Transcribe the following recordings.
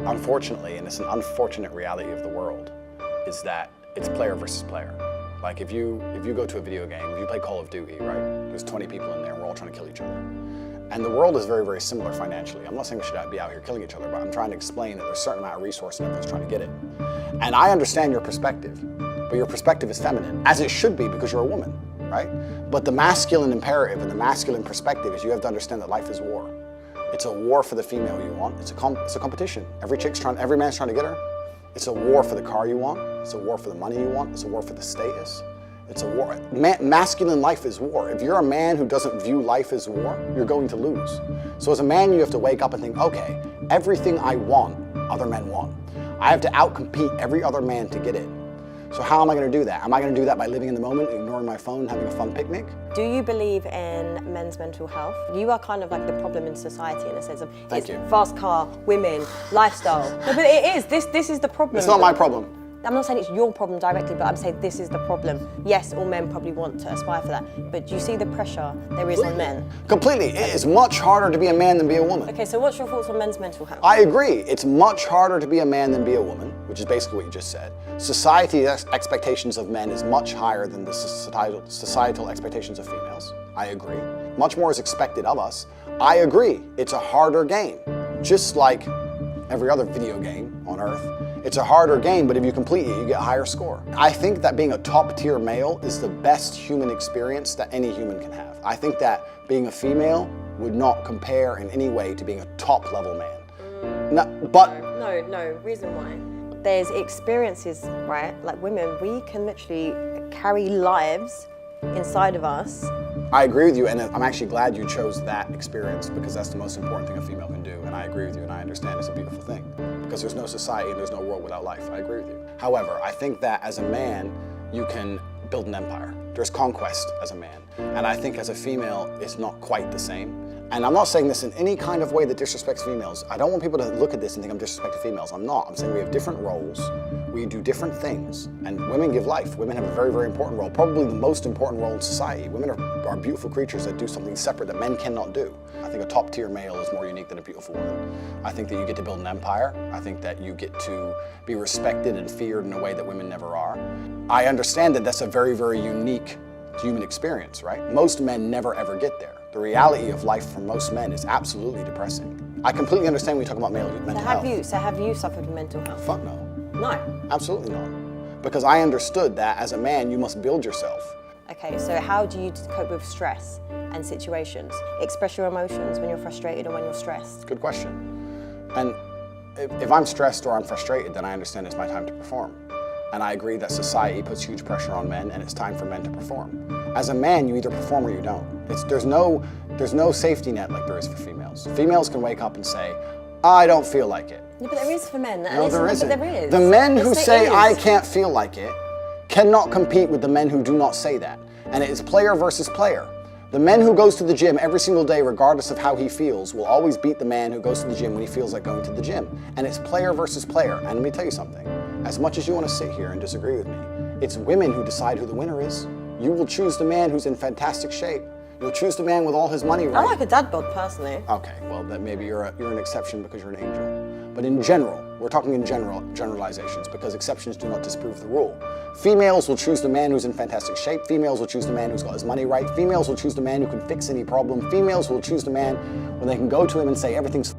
unfortunately, and it's an unfortunate reality of the world, is that it's player versus player. Like if you go to a video game, if you play Call of Duty, right? There's 20 people in there, and we're all trying to kill each other. And the world is very, very similar financially. I'm not saying we should be out here killing each other, but I'm trying to explain that there's a certain amount of resource and everyone's trying to get it. And I understand your perspective, but your perspective is feminine, as it should be because you're a woman, right? But the masculine imperative and the masculine perspective is you have to understand that life is war. It's a war for the female you want. It's a competition. Every man's trying to get her. It's a war for the car you want. It's a war for the money you want. It's a war for the status. It's a war. Masculine life is war. If you're a man who doesn't view life as war, you're going to lose. So as a man, you have to wake up and think, okay, everything I want, other men want. I have to outcompete every other man to get it. So how am I going to do that? Am I going to do that by living in the moment, ignoring my phone, having a fun picnic? Do you believe in men's mental health? You are kind of like the problem in society in a sense of Thank you. Fast car, women, lifestyle. No, but it is. This is the problem. It's not my problem. I'm not saying it's your problem directly, but I'm saying this is the problem. Yes, all men probably want to aspire for that, but do you see the pressure there is on men? Completely. It is much harder to be a man than be a woman. Okay, so what's your thoughts on men's mental health? I agree. It's much harder to be a man than be a woman, which is basically what you just said. Society's expectations of men is much higher than the societal expectations of females. I agree. Much more is expected of us. I agree. It's a harder game. Just like every other video game on earth. It's a harder game, but if you complete it, you get a higher score. I think that being a top-tier male is the best human experience that any human can have. I think that being a female would not compare in any way to being a top-level man. No, reason why. There's experiences, right? Like women, we can literally carry lives inside of us. I agree with you, and I'm actually glad you chose that experience because that's the most important thing a female can do, and I agree with you, and I understand it's a beautiful thing because there's no society and there's no world without life. I agree with you. However, I think that as a man, you can build an empire. There's conquest as a man, and I think as a female, it's not quite the same. And I'm not saying this in any kind of way that disrespects females. I don't want people to look at this and think I'm disrespecting females. I'm not. I'm saying we have different roles. We do different things. And women give life. Women have a very, very important role, probably the most important role in society. Women are beautiful creatures that do something separate that men cannot do. I think a top-tier male is more unique than a beautiful woman. I think that you get to build an empire. I think that you get to be respected and feared in a way that women never are. I understand that that's a very, very unique human experience, right? Most men never ever get there. The reality of life for most men is absolutely depressing. I completely understand when you talk about mental health. So have you suffered from mental health? Fuck no. No. Absolutely not. Because I understood that as a man, you must build yourself. Okay, so how do you cope with stress and situations? Express your emotions when you're frustrated or when you're stressed. Good question. And if I'm stressed or I'm frustrated, then I understand it's my time to perform. And I agree that society puts huge pressure on men and it's time for men to perform. As a man, you either perform or you don't. There's no safety net like there is for females. Females can wake up and say, I don't feel like it. Yeah, but there is for men. No, there isn't. But there is. The men who say, is. I can't feel like it, cannot compete with the men who do not say that. And it is player versus player. The man who goes to the gym every single day, regardless of how he feels, will always beat the man who goes to the gym when he feels like going to the gym. And it's player versus player. And let me tell you something. As much as you want to sit here and disagree with me, it's women who decide who the winner is. You will choose the man who's in fantastic shape. You'll choose the man with all his money right. I like a dad bod personally. Okay, well then maybe you're an exception because you're an angel. But in general, we're talking in generalizations because exceptions do not disprove the rule. Females will choose the man who's in fantastic shape. Females will choose the man who's got his money right. Females will choose the man who can fix any problem. Females will choose the man when they can go to him and say everything's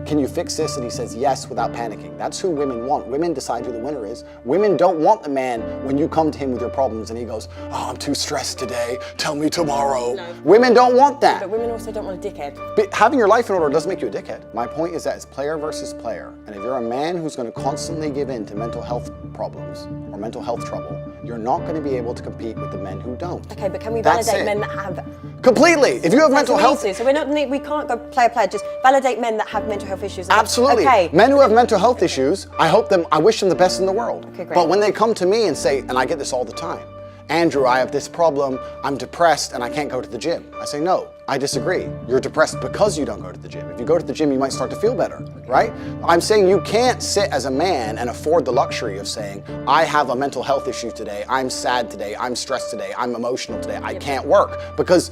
can you fix this? And he says yes without panicking. That's who women want. Women decide who the winner is. Women don't want the man when you come to him with your problems and he goes, oh, I'm too stressed today. Tell me tomorrow. No. Women don't want that. But women also don't want a dickhead. But having your life in order doesn't make you a dickhead. My point is that it's player versus player. And if you're a man who's going to constantly give in to mental health problems or mental health trouble, you're not going to be able to compete with the men who don't. Okay, but can we validate men that have... Completely. If you have mental health... So we can't go player, just validate men that have mental health issues. Absolutely. Okay. Men who have mental health issues, I wish them the best in the world. Okay, great. But when they come to me and say, and I get this all the time, Andrew, I have this problem, I'm depressed and I can't go to the gym. I say, no, I disagree. You're depressed because you don't go to the gym. If you go to the gym, you might start to feel better, right? I'm saying you can't sit as a man and afford the luxury of saying, I have a mental health issue today, I'm sad today, I'm stressed today, I'm emotional today, I can't work. Because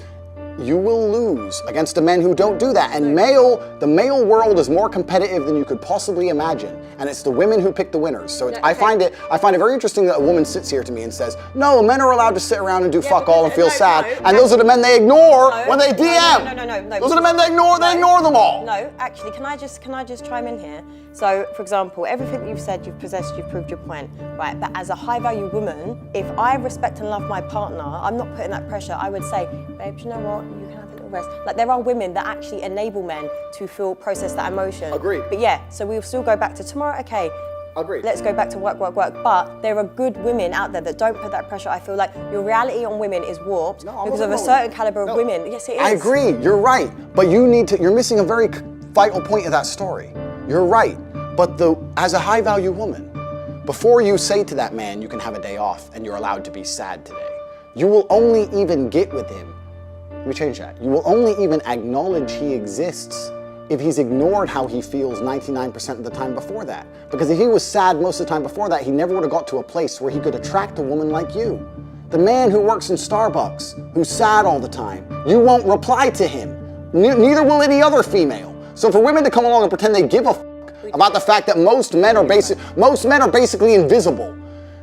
you will lose against the men who don't do that. And the male world is more competitive than you could possibly imagine. And it's the women who pick the winners. So I find it very interesting that a woman sits here to me and says, no, men are allowed to sit around and do fuck all and feel sad. And those are the men they ignore when they DM. No. Those are the men they ignore them all. No, actually, can I just chime in here? So, for example, everything you've said, you've possessed, you've proved your point, right? But as a high-value woman, if I respect and love my partner, I'm not putting that pressure. I would say, babe, you know what? You can have a little rest. Like, there are women that actually enable men to process that emotion. Agreed. But yeah, so we'll still go back to tomorrow. Okay. Agreed. Let's go back to work. But there are good women out there that don't put that pressure. I feel like your reality on women is warped because of a certain caliber of women. Yes, it is. I agree. You're right. But you're missing a very vital point of that story. You're right. But as a high-value woman, before you say to that man, you can have a day off and you're allowed to be sad today, you will only even get with him. Let me change that. You will only even acknowledge he exists if he's ignored how he feels 99% of the time before that. Because if he was sad most of the time before that, he never would have got to a place where he could attract a woman like you. The man who works in Starbucks, who's sad all the time, you won't reply to him. Neither will any other female. So for women to come along and pretend they give a fuck about the fact that most men are basically invisible.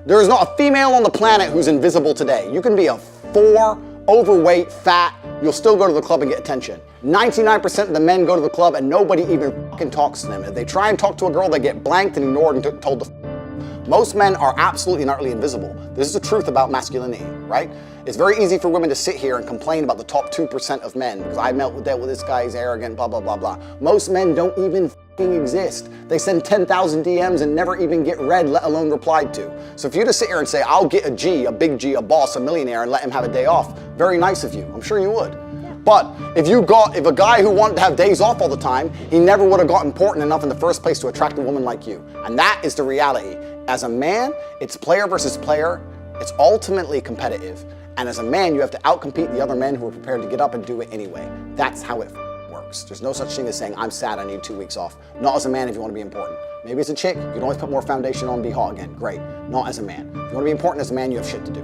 There is not a female on the planet who's invisible today. You can be a 4, overweight, fat, you'll still go to the club and get attention. 99% of the men go to the club and nobody even fucking talks to them. If they try and talk to a girl, they get blanked and ignored and told to Most men are absolutely and utterly invisible. This is the truth about masculinity, right? It's very easy for women to sit here and complain about the top 2% of men because I dealt with this guy, he's arrogant, blah, blah, blah, blah. Most men don't even exist. They send 10,000 DMs and never even get read, let alone replied to. So for you to sit here and say, I'll get a G, a big G, a boss, a millionaire, and let him have a day off, very nice of you. I'm sure you would. Yeah. But if a guy who wanted to have days off all the time, he never would have got important enough in the first place to attract a woman like you. And that is the reality. As a man, it's player versus player. It's ultimately competitive. And as a man, you have to outcompete the other men who are prepared to get up and do it anyway. That's how it works. There's no such thing as saying, I'm sad, I need 2 weeks off. Not as a man if you want to be important. Maybe as a chick, you can always put more foundation on and be hot again. Great. Not as a man. If you want to be important as a man, you have shit to do.